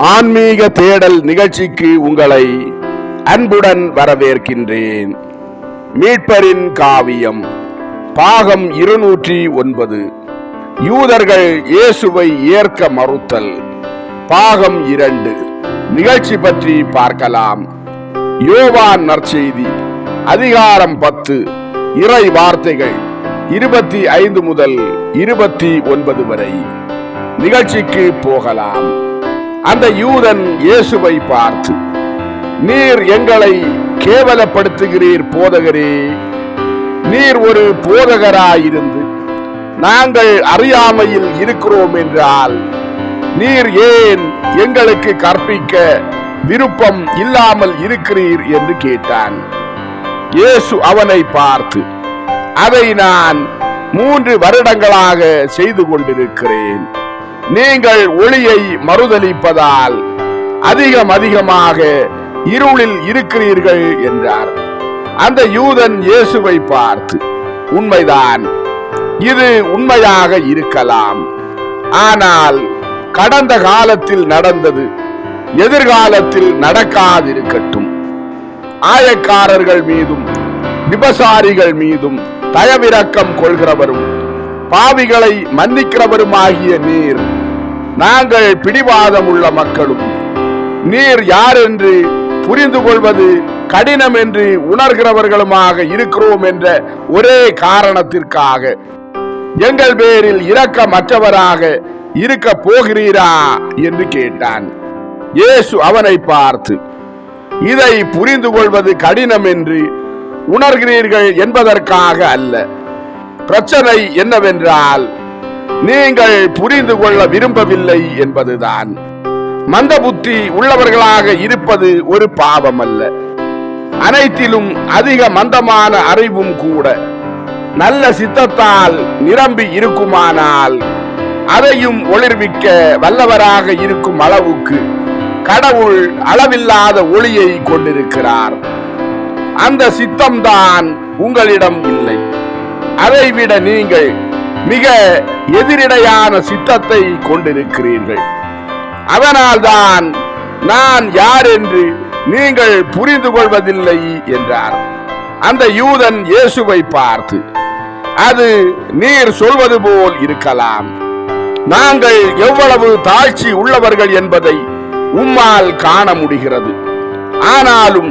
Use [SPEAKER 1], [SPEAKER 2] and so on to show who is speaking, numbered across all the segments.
[SPEAKER 1] ஆன்மீக தேடல் நிகழ்ச்சிக்கு உங்களை அன்புடன் வரவேற்கின்றேன். மீட்பரின் காவியம் பாகம் 209 யூதர்கள் இயேசுவை ஏற்க மறுத்தல் பாகம் 2 நிகழ்ச்சி பற்றி பார்க்கலாம். யோவான் நற்செய்தி அதிகாரம் 10 இறை வார்த்தைகள் 25 முதல் 29 வரை. நிகழ்ச்சிக்கு போகலாம். அந்த யூதன் இயேசுவை பார்த்து, நீர் எங்களை கேவலப்படுத்துகிறீர் போதகரே. நீர் ஒரு போதகராயிருந்து நாங்கள் அறியாமையில் இருக்கிறோம் என்றால் நீர் ஏன் எங்களுக்கு கற்பிக்க விருப்பம் இல்லாமல் இருக்கிறீர் என்று கேட்டான். இயேசு அவனை பார்த்து, அதை நான் 3 வருடங்களாக செய்து கொண்டிருக்கிறேன். நீங்கள் ஒளியை மறுதலிப்பதால் அதிகமாக இருளில் இருக்கிறீர்கள் என்றார். அந்த யூதன் இயேசுவை பார்த்து, உண்மைதான், இது உண்மையாக இருக்கலாம். ஆனால் கடந்த காலத்தில் நடந்தது எதிர்காலத்தில் நடக்காதிருக்கட்டும். ஆயக்காரர்கள் மீதும் விபசாரிகள் மீதும் தயவிரக்கம் கொள்கிறவரும் பாவிகளை மன்னிக்கிறவருமாகிய நீர், நாங்கள் பிடிவாதம் உள்ள மக்களும் நீர் யார் என்று புரிந்து கொள்வது கடினம் என்று உணர்கிறவர்களுமாக இருக்கிறோம் என்ற ஒரே காரணத்திற்காக எங்கள் பேரில் இரக்கமற்றவராக இருக்க போகிறீரா என்று கேட்டான். இயேசு அவனை பார்த்து, இதை புரிந்து கொள்வது கடினம் என்று உணர்கிறீர்கள் என்பதற்காக அல்ல. பிரச்சனை என்னவென்றால் நீங்கள் புரிந்து கொள்ள விரும்பவில்லை என்பதுதான். மந்த புத்தி உள்ளவர்களாக இருப்பது ஒரு பாவம் அல்ல. அனைத்திலும் அதிக மந்தமான அறிவும் கூட நல்ல சித்தத்தால் நிரம்பி இருக்குமானால் அதையும் ஒளிர்விக்க வல்லவராக இருக்கும் அளவுக்கு கடவுள் அளவில்லாத ஒளியை கொண்டிருக்கிறார். அந்த சித்தம்தான் உங்களிடம் இல்லை. அதைவிட நீங்கள் மிக எதிரிடையான சித்தத்தை கொண்டிருக்கிறீர்கள். அதனால்தான் நான் யார் என்று நீங்கள் புரிந்து கொள்வதில்லை என்றார். அந்த யூதன் இயேசுவை பார்த்து, அது நீர் சொல்வது போல் இருக்கலாம். நாங்கள் எவ்வளவு தாழ்ச்சி உள்ளவர்கள் என்பதை உம்மால் காண முடிகிறது. ஆனாலும்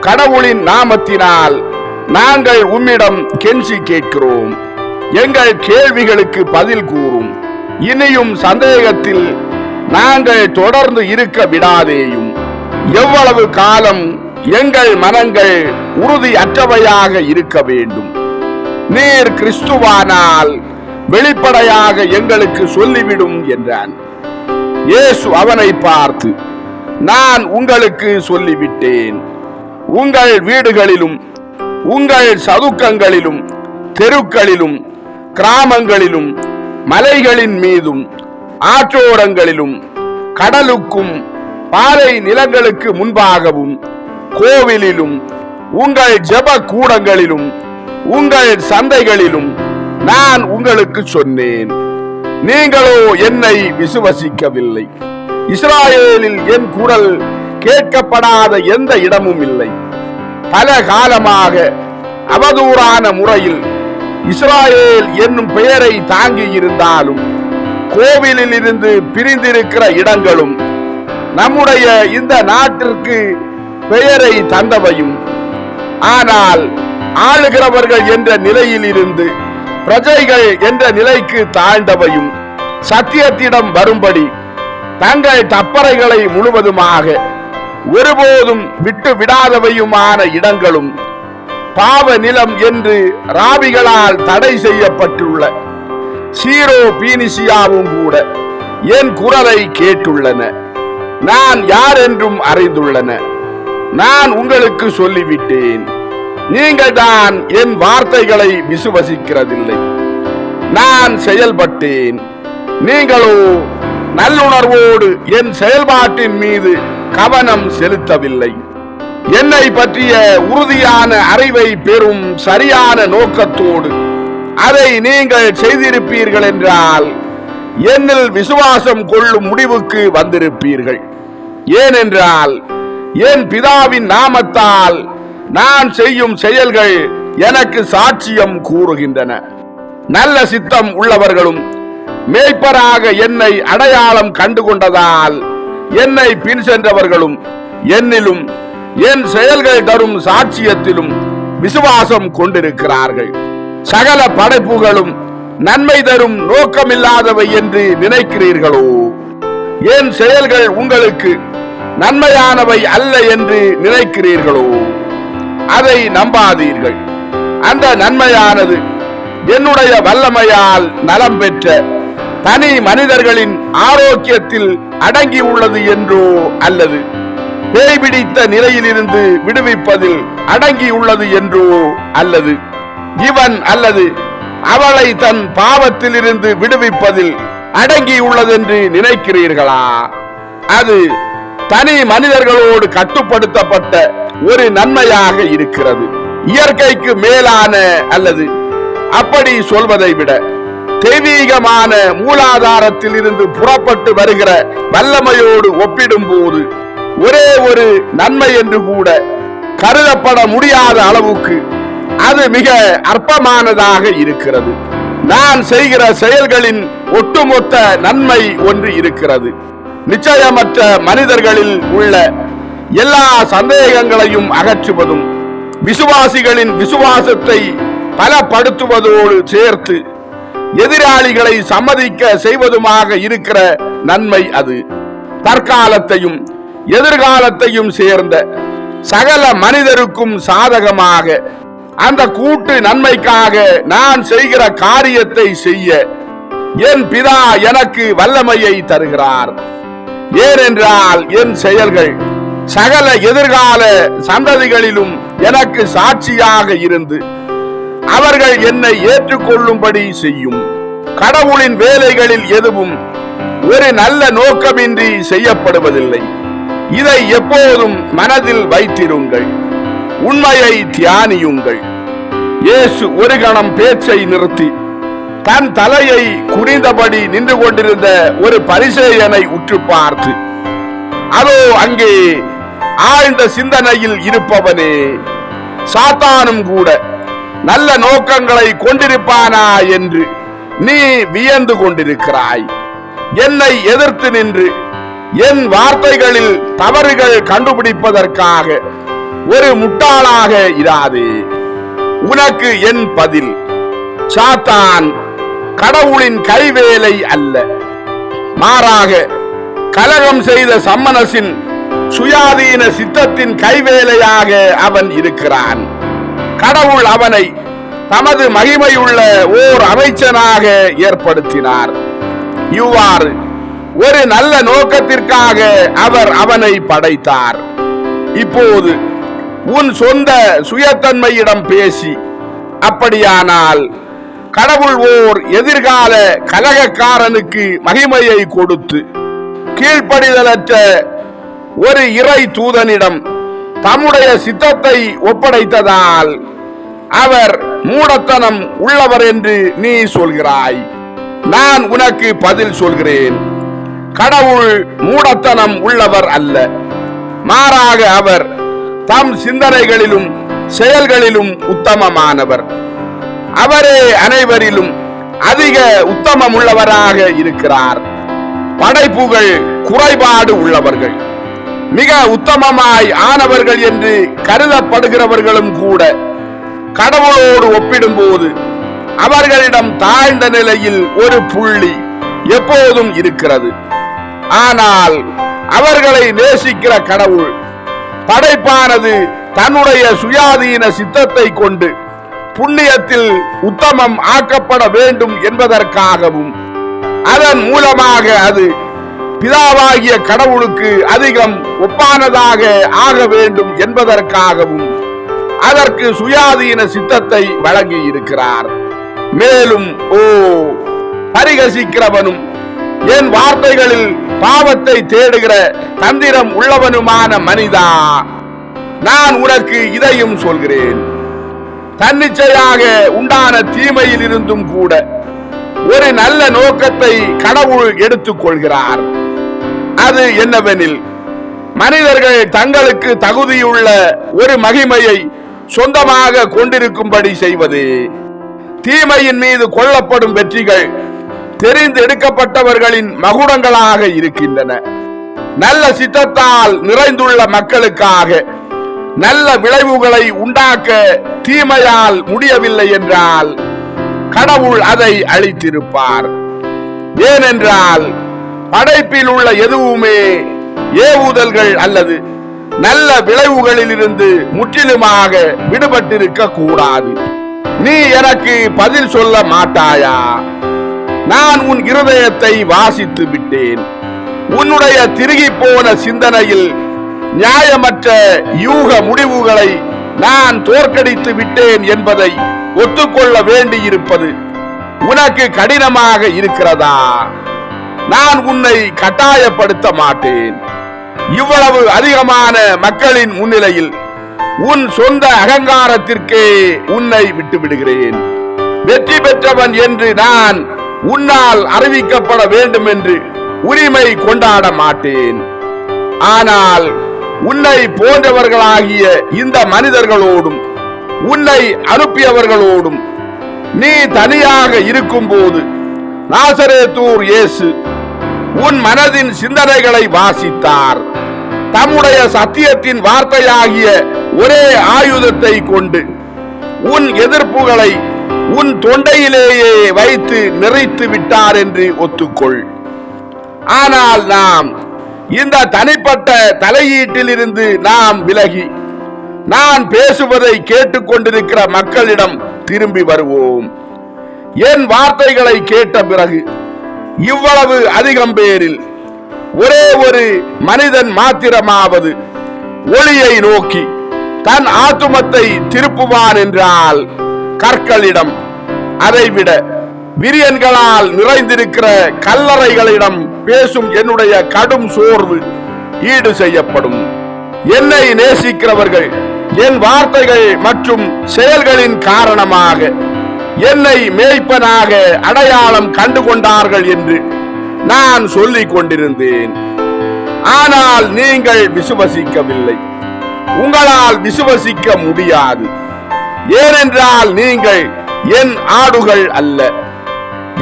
[SPEAKER 1] கடவுளின் நாமத்தினால் நாங்கள் உம்மிடம் கெஞ்சி கேட்கிறோம். எங்கள் கேள்விகளுக்கு பதில் கூறும். இனியும் சந்தேகத்தில் நாங்கள் தொடர்ந்து இருக்க விடாதேயும். எவ்வளவு காலம் எங்கள் மனங்கள் உறுதி அற்றவையாக இருக்க வேண்டும்? நீர் கிறிஸ்துவானால் வெளிப்படையாக எங்களுக்கு சொல்லிவிடும் என்றான். இயேசு அவனை பார்த்து, நான் உங்களுக்கு சொல்லிவிட்டேன். உங்கள் வீடுகளிலும் உங்கள் சதுக்கங்களிலும் தெருக்களிலும் கிராமங்களிலும் மலைகளின் மீதும் ஆற்றோரங்களிலும் கடலுக்கும் பாறை நிலங்களுக்கு முன்பாகவும் கோவிலிலும் உங்கள் ஜெப கூடங்களிலும் உங்கள் சந்தைகளிலும் நான் உங்களுக்கு சொன்னேன். நீங்களோ என்னை விசுவசிக்கவில்லை. இஸ்ராயேலில் என் குரல் கேட்கப்படாத எந்த இடமும் இல்லை. பல காலமாக அவதூறான முறையில் இஸ்ராயேல் என்னும் பெயரை தாங்கி இருந்தாலும் கோவிலில் இருந்து பிரிந்திருக்கிற இடங்களும் நம்முடைய இந்த நாட்டிற்கு பெயரை தந்தவையும், ஆனால் ஆளுகிறவர்கள் என்ற நிலையில் இருந்து பிரஜைகள் என்ற நிலைக்கு தாழ்ந்தவையும், சத்தியத்திடம் வரும்படி தங்கள் தப்பறைகளை முழுவதுமாக ஒருபோதும் விட்டு விடாதவையுமான இடங்களும், பாவ நிலம் என்று ராபிகளால் தடை செய்யப்பட்டுள்ள சீரோ பீனிசியாவும் கூட என் குரலை கேட்டுள்ளன. நான் யார் என்றும் அறிந்துள்ளன. நான் உங்களுக்கு சொல்லிவிட்டேன். நீங்கள் தான் என் வார்த்தைகளை விசுவசிக்கிறதில்லை. நான் செயல்பட்டேன், நீங்களோ நல்லுணர்வோடு என் செயல்பாட்டின் மீது கவனம் செலுத்தவில்லை. என்னை பற்றிய உறுதியான அறிவை பெறும் சரியான நோக்கத்தோடு அதை நீங்கள் செய்திருப்பீர்கள் என்றால் என்னில் விசுவாசம் கொள்ளும் முடிவுக்கு வந்திருப்பீர்கள். ஏனென்றால் என் பிதாவின் நாமத்தால் நான் செய்யும் செயல்கள் எனக்கு சாட்சியம் கூறுகின்றன. நல்ல சித்தம் உள்ளவர்களும் மேய்ப்பராக என்னை அடையாளம் கண்டுகொண்டதால் என்னை பின் சென்றவர்களும் என்னிலும் என் செயல்கள் தரும் சாட்சியத்திலும் விசுவாசம் கொண்டிருக்கிறார்கள். சகல படைப்புகளும் நன்மை தரும் நோக்கமில்லாதவை என்று நினைக்கிறீர்களோ? என் செயல்கள் உங்களுக்கு நன்மையானவை அல்ல என்று நினைக்கிறீர்களோ? அதை நம்பாதீர்கள். அந்த நன்மையானது என்னுடைய வல்லமையால் நலம் பெற்ற தனி மனிதர்களின் ஆரோக்கியத்தில் அடங்கி உள்ளது என்றோ, அல்லது பேய் பிடித்த நிலையிலிருந்து விடுவிப்பதில் அடங்கியுள்ளது என்றோ, அல்லது இவன் அல்லது அவளை தன் பாவத்தில் இருந்து விடுவிப்பதில் அடங்கியுள்ளது என்று நினைக்கிறீர்களா? அது தனி மனிதர்களோடு கட்டுப்படுத்தப்பட்ட ஒரு நன்மையாக இருக்கிறது. இயற்கைக்கு மேலான அல்லது அப்படி சொல்வதை விட தெய்வீகமான மூலாதாரத்தில் இருந்து புறப்பட்டு வருகிற வல்லமையோடு ஒப்பிடும் போது ஒரே ஒரு நன்மை என்று கூட கருதப்பட முடியாத அளவுக்கு அது மிக அற்பமானதாக இருக்கிறது. நான் செய்கிற செயல்களின் ஒட்டுமொத்த நன்மை ஒன்று இருக்கிறது. நிச்சயமற்ற மனிதர்களில் உள்ள எல்லா சந்தேகங்களையும் அகற்றுவதும் விசுவாசிகளின் விசுவாசத்தை பலப்படுத்துவதோடு சேர்த்து எதிராளிகளை சம்மதிக்க செய்வதுமாக இருக்கிற நன்மை அது. தற்காலத்தையும் எதிர்காலத்தையும் சேர்ந்த சகல மனிதருக்கும் சாதகமாக அந்த கூட்டு நன்மைக்காக நான் செய்கிற காரியத்தை செய்ய என் பிதா எனக்கு வல்லமையை தருகிறார். ஏனென்றால் என் செயல்கள் சகல எதிர்கால சந்ததிகளிலும் எனக்கு சாட்சியாக இருந்து அவர்கள் என்னை ஏற்றுக்கொள்ளும்படி செய்யும். கடவுளின் வேலைகளில் எதுவும் ஒரு நல்ல நோக்கமின்றி செய்யப்படுவதில்லை. இதை எப்போதும் மனதில் வைத்திருங்கள். உண்மையை தியானியுங்கள். இயேசு ஒரு கணம் பேச்சை நிறுத்தி தன் தலையை குனிந்தபடி நின்று கொண்டிருந்த ஒரு பரிசேயனை உற்று பார்த்து, அதோ அங்கே ஆழ்ந்த சிந்தனையில் இருப்பவனே, சாத்தானும் கூட நல்ல நோக்கங்களை கொண்டிருப்பானா என்று நீ வியந்து கொண்டிருக்கிறாய். என்னை எதிர்த்து நின்று என் வார்த்தைகளில் தவறுகள் கண்டுபிடிப்பதற்காக ஒரு முட்டாளாக இராதே. உனக்கு என் பதில், சாத்தான் கடவுளின் கைவேலை அல்ல, மாறாக கலகம் செய்த சம்மனசின் சுயாதீன சித்தத்தின் கைவேலையாக அவன் இருக்கிறான். கடவுள் அவனை தமது மகிமையுள்ள ஓர் அமைச்சனாக ஏற்படுத்தினார். இவ்வாறு ஒரு நல்ல நோக்கத்திற்காக அவர் அவனை படைத்தார். இப்போது உன் சொந்த சுயத்தன்மையிடம் பேசி, அப்படியானால் கடவுள் ஓர் எதிர்கால கலகக்காரனுக்கு மகிமையை கொடுத்து கீழ்ப்படிதலற்ற ஒரு இறை தூதனிடம் தம்முடைய சித்தத்தை ஒப்படைத்ததால் அவர் மூடத்தனம் உள்ளவர் என்று நீ சொல்கிறாய். நான் உனக்கு பதில் சொல்கிறேன். கடவுள் மூடத்தனம் உள்ளவர் அல்ல, மாறாக அவர் தம் சிந்தனைகளிலும் செயல்களிலும் உத்தமமானவர். அவரே அனைவரிலும் அதிக உத்தமம் உள்ளவராக இருக்கிறார். படைப்புகள் குறைபாடு உள்ளவர்கள், மிக உத்தமமாய் ஆனவர்கள் என்று கருதப்படுகிறவர்களும் கூட கடவுளோடு ஒப்பிடும்போது அவர்களிடம் தாழ்ந்த நிலையில் ஒரு புள்ளி எப்போதும் இருக்கிறது. ஆனால் அவர்களை நேசிக்கிற கடவுள் படைப்பானது தன்னுடைய சுயாதீன சித்தத்தை கொண்டு புண்ணியத்தில் உத்தமம் ஆக்கப்பட வேண்டும் என்பதற்காகவும் அதன் மூலமாக அது பிதாவாகிய கடவுளுக்கு அதிகம் ஒப்பானதாக ஆக வேண்டும் என்பதற்காகவும் அதற்கு சுயாதீன சித்தத்தை வழங்கி இருக்கிறார். மேலும் பரிகசிக்கிறவனும் என் வார்த்தைகளில் பாவத்தை தேடுகிற தந்திரம் உள்ளவனுமான மனிதா, நான் உனக்கு இதையும் சொல்கிறேன். தன்னிச்சையாக உண்டான தீமையில் இருந்தும் கூட ஒரு நல்ல நோக்கத்தை கடவுள் எடுத்துக் கொள்கிறார். அது என்னவெனில், மனிதர்கள் தங்களுக்கு தகுதியுள்ள ஒரு மகிமையை சொந்தமாக கொண்டிருக்கும்படி செய்வது. தீமையின் மீது கொள்ளப்படும் வெற்றிகள் தெரிந்து எடுக்கப்பட்டவர்களின் மகுடங்களாக இருக்கின்றன. நல்ல சித்தத்தால் நிறைந்துள்ள மக்களுக்காக நல்ல விளைவுகளை உண்டாக்க தீமையால் முடியவில்லை என்றால் கடவுள் அதை அளித்திருப்பார். ஏனென்றால் படைப்பில் உள்ள எதுவுமே ஏவுதல்கள் அல்லது நல்ல விளைவுகளில் இருந்து முற்றிலுமாக விடுபட்டிருக்க கூடாது. நீ எனக்கு பதில் சொல்ல மாட்டாயா? நான் உன் இருதயத்தை வாசித்து விட்டேன். உன்னுடைய திருகி போன சிந்தனையில் நியாயமற்ற யூக முடிவுகளை நான் தோற்கடித்து விட்டேன் என்பதை ஒத்துக்கொள்ள வேண்டியிருப்பது உனக்கு கடினமாக இருக்கிறதா? நான் உன்னை கட்டாயப்படுத்த மாட்டேன். இவ்வளவு அதிகமான மக்களின் முன்னிலையில் உன் சொந்த அகங்காரத்திற்கே உன்னை விட்டு விடுகிறேன். வெற்றி பெற்றவன் என்று நான் உன்னால் அறிவிக்கப்பட வேண்டும் என்று உரிமை கொண்டாட மாட்டேன். ஆனால் உன்னை போன்றவர்களாகிய இந்த மனிதர்களோடும் உன்னை அனுப்பியவர்களோடும் நீ தனியாக இருக்கும் போது நாசரேத்தூர் இயேசு உன் மனதின் சிந்தனைகளை வாசித்தார். தம்முடைய சத்தியத்தின் வார்த்தையாகிய ஒரே ஆயுதத்தை கொண்டு உன் எதிர்ப்புகளை உன் தொண்டையிலேயே வைத்து நிறைத்து விட்டார் என்று ஒத்துக்கொள். ஆனால் நாம் இந்த தனிப்பட்ட தலையீட்டில் இருந்து நாம் விலகி நான் பேசுவதை கேட்டுக்கொண்டிருக்கிற மக்களிடம் திரும்பி வருவோம். என் வார்த்தைகளை கேட்ட பிறகு இவ்வளவு அதிகம் பேரில் ஒரே ஒரு மனிதன் மாத்திரமாவது ஒளியை நோக்கி தன் ஆத்துமத்தை திருப்புவான் என்றால் கற்களிடம், அதைவிட விரியன்களால் நிறைந்திருக்கிற கல்லறைகளிடம் பேசும் என்னுடைய கடும் சோர்வு ஈடு செய்யப்படும். என்னை நேசிக்கிறவர்கள் என் வார்த்தைகள் மற்றும் செயல்களின் காரணமாக என்னை மேய்ப்பனாக அடையாளம் கண்டுகொண்டார்கள் என்று நான் சொல்லிக் கொண்டிருந்தேன். ஆனால் நீங்கள் விசுவசிக்கவில்லை. உங்களால் விசுவசிக்க முடியாது. ஏனென்றால் நீங்கள் என் ஆடுகள் அல்ல.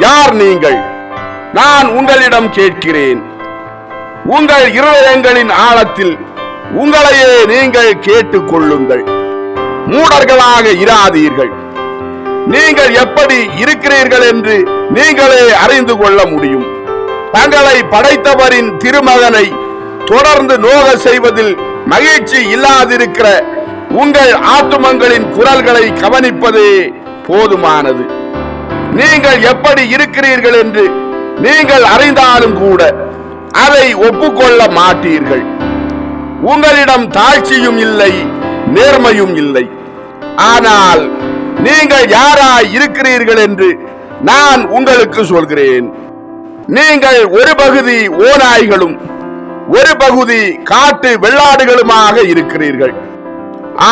[SPEAKER 1] யார் நீங்கள்? நான் உங்களிடம் கேட்கிறேன். உங்கள் இருதயங்களின் ஆழத்தில் உங்களையே நீங்கள் கேட்டுக் கொள்ளுங்கள். மூடர்களாக இராதீர்கள். நீங்கள் எப்படி இருக்கிறீர்கள் என்று நீங்களே அறிந்து கொள்ள முடியும். தங்களை படைத்தவரின் திருமகனை தொடர்ந்து நோக செய்வதில் மகிழ்ச்சி இல்லாதிருக்கிற உங்கள் ஆத்துமங்களின் குரல்களை கவனிப்பதே போதுமானது. நீங்கள் எப்படி இருக்கிறீர்கள் என்று நீங்கள் அறிந்தாலும் கூட அதை ஒப்புக்கொள்ள மாட்டீர்கள். உங்களிடம் தாழ்ச்சியும் இல்லை, நேர்மையும் இல்லை. ஆனால் நீங்கள் யாராய் இருக்கிறீர்கள் என்று நான் உங்களுக்கு சொல்கிறேன். நீங்கள் ஒரு பகுதி ஓநாய்களும் ஒரு பகுதி காட்டு வெள்ளாடுகளுமாக இருக்கிறீர்கள்.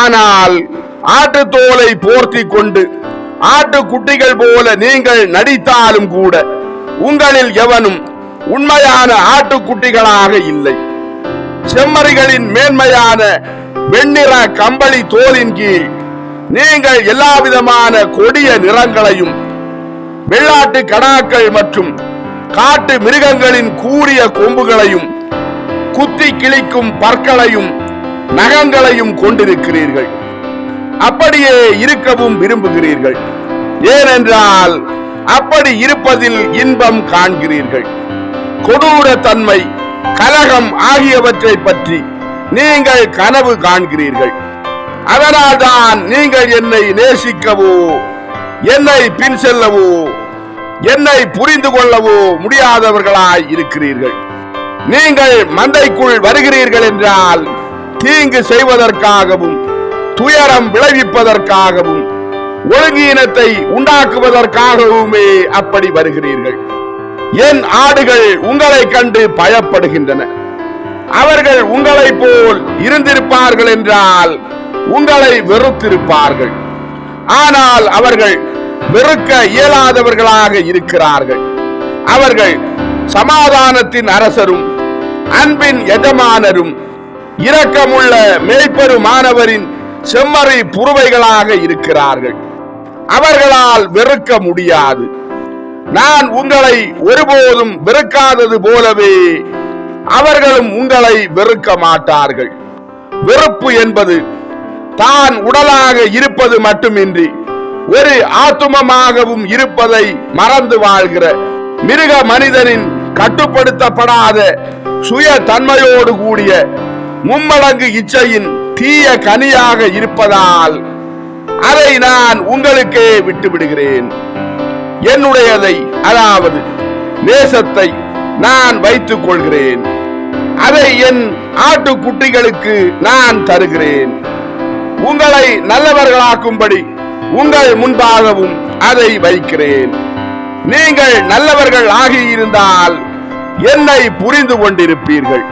[SPEAKER 1] ஆனால் ஆட்டுத்தோலை போர்த்தி கொண்டு ஆட்டுக்குட்டிகள் போல நீங்கள் நடித்தாலும் கூட உங்களில் எவனும் உண்மையான ஆட்டுக்குட்டிகளாக இல்லை. செம்மறிகளின் மேன்மையான வெண்ணிற கம்பளி தோலின் கீழ் நீங்கள் எல்லாவிதமான கொடிய நிறங்களையும் வெள்ளாட்டு கடாக்கள் மற்றும் காட்டு மிருகங்களின் கூரிய கொம்புகளையும் குத்தி கிழிக்கும் பற்களையும் நகங்களையும் கொண்டிருக்கிறீர்கள். அப்படியே இருக்கவும் விரும்புகிறீர்கள். ஏனென்றால் அப்படி இருப்பதில் இன்பம் காண்கிறீர்கள். கொடூர தன்மை, கலகம் ஆகியவற்றை பற்றி நீங்கள் கனவு காண்கிறீர்கள். அதனால்தான் நீங்கள் என்னை நேசிக்கவோ என்னை பின் செல்லவோ என்னை புரிந்து கொள்ளவோ முடியாதவர்களாய் இருக்கிறீர்கள். நீங்கள் மந்தைக்குள் வருகிறீர்கள் என்றால் தீங்கு செய்வதற்காகவும் துயரம் விளைவிப்பதற்காகவும் ஒழுங்கீனத்தை உண்டாக்குவதற்காகவுமே அப்படி வருகிறீர்கள். என் ஆடுகள் உங்களை கண்டு பயப்படுகின்றன. அவர்கள் உங்களை போல் இருந்திருப்பார்கள் என்றால் உங்களை வெறுத்திருப்பார்கள். ஆனால் அவர்கள் வெறுக்க இயலாதவர்களாக இருக்கிறார்கள். அவர்கள் சமாதானத்தின் அரசரும் அன்பின் எஜமானரும் இரக்கமுள்ள மேய்ப்பெருமானவரின் செம்மறி புருவைகளாக இருக்கிறார்கள். அவர்களால் வெறுக்க முடியாது. நான் உங்களை ஒருபோதும் வெறுக்காதது போலவே அவர்களும் உங்களை வெறுக்க மாட்டார்கள். வெறுப்பு என்பது தான் உடலாக இருப்பது மட்டுமின்றி ஒரு ஆத்துமமாகவும் இருப்பதை மறந்து வாழ்கிற மிருக மனிதனின் கட்டுப்படுத்தப்படாத சுய தன்மையோடு கூடிய மும்மடங்கு இச்சையின் தீய கனியாக இருப்பதால் அதை நான் உங்களுக்கே விட்டுவிடுகிறேன். என்னுடையதை, அதாவது நேசத்தை நான் வைத்துக் கொள்கிறேன். அதை என் ஆட்டுக்குட்டிகளுக்கு நான் தருகிறேன். உங்களை நல்லவர்களாக்கும்படி உங்கள் முன்பாகவும் அதை வைக்கிறேன். நீங்கள் நல்லவர்கள் ஆகியிருந்தால் என்னை புரிந்து கொண்டிருப்பீர்கள்.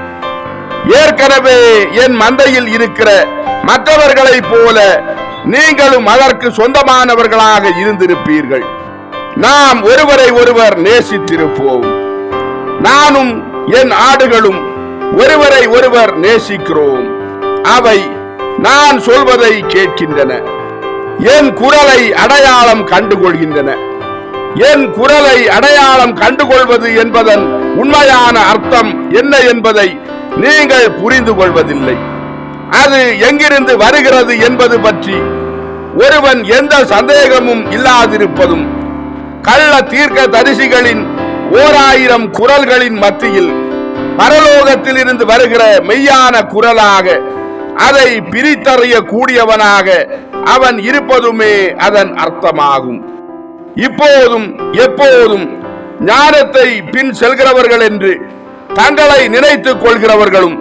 [SPEAKER 1] ஏற்கனவே என் மந்தையில் இருக்கிற மற்றவர்களைப் போல நீங்களும் அதற்கு சொந்தமானவர்களாக இருந்திருப்பீர்கள். நாம் ஒருவரை ஒருவர் நேசித்திருப்போம். நானும் என் ஆடுகளும் ஒருவரை ஒருவர் நேசிக்கிறோம். அவை நான் சொல்வதை கேட்கின்றன. என் குரலை அடையாளம் கண்டுகொள்கின்றன. என் குரலை அடையாளம் கண்டுகொள்வது என்பதன் உண்மையான அர்த்தம் என்ன என்பதை நீங்கள் புரிந்து கொள்வதில்லை. அது எங்கிருந்து வருகிறது என்பது பற்றி ஒருவன் எந்த சந்தேகமும் இல்லாதிருப்பதும் கள்ள தீர்க்க தரிசிகளின் 1000 குரல்களின் மத்தியில் பரலோகத்தில் இருந்து வருகிற மெய்யான குரலாக அதை பிரித்தறிய கூடியவனாக அவன் இருப்பதுமே அதன் அர்த்தமாகும். இப்போதும் எப்போதும் ஞானத்தை பின் செல்கிறவர்கள் என்று தங்களை நினைத்துக் கொள்கிறவர்களும்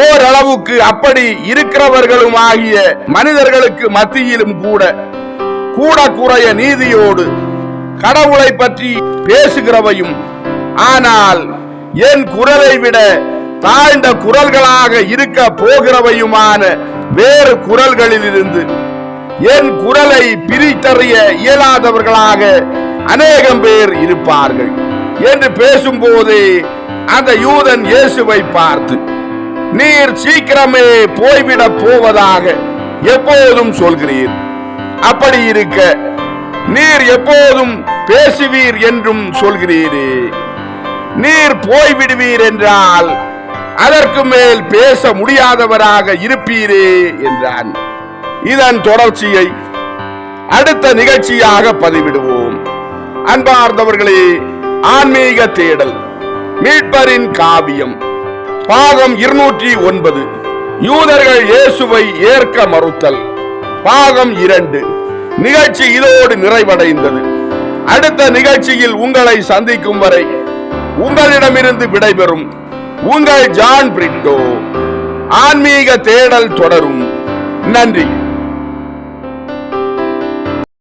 [SPEAKER 1] ஓரளவுக்கு அப்படி இருக்கிறவர்களும் ஆகிய மனிதர்களுக்கு மத்தியிலும் கூட குறைய நீதியோடு கடவுளை பற்றி பேசுகிறவையும், ஆனால் என் குரலை விட தாழ்ந்த குரல்களாக இருக்க போகிறவையுமான வேறு குரல்களிலிருந்து என் குரலை பிரித்தறிய இயலாதவர்களாக அநேகம் பேர் இருப்பார்கள் என்று பேசும்போது அந்த யூதன் இயேசுவை பார்த்து, நீர் சீக்கிரமே போய்விடப் போவதாக எப்போதும் சொல்கிறீர். அப்படி இருக்க நீர் எப்போதும் பேசுவீர் என்றும் சொல்கிறீரே. நீர் போய்விடுவீர் என்றால் அதற்கு மேல் பேச முடியாதவராக இருப்பீரே என்றான். இதன் தொடர்ச்சியை அடுத்த நிகழ்ச்சியாக பதிவிடுவோம். அன்பார்ந்தவர்களே, ஆன்மீக தேடல் மீட்பரின் காவியம் பாகம் 209 யூதர்கள் இயேசுவை ஏற்க மறுத்தல் பாகம் 2 நிகழ்ச்சி இதோடு நிறைவடைந்தது. அடுத்த நிகழ்ச்சியில் உங்களை சந்திக்கும் வரை உங்களிடமிருந்து விடைபெறும் உங்கள் ஜான் பிரிட்டோ. ஆன்மீக தேடல் தொடரும். நன்றி.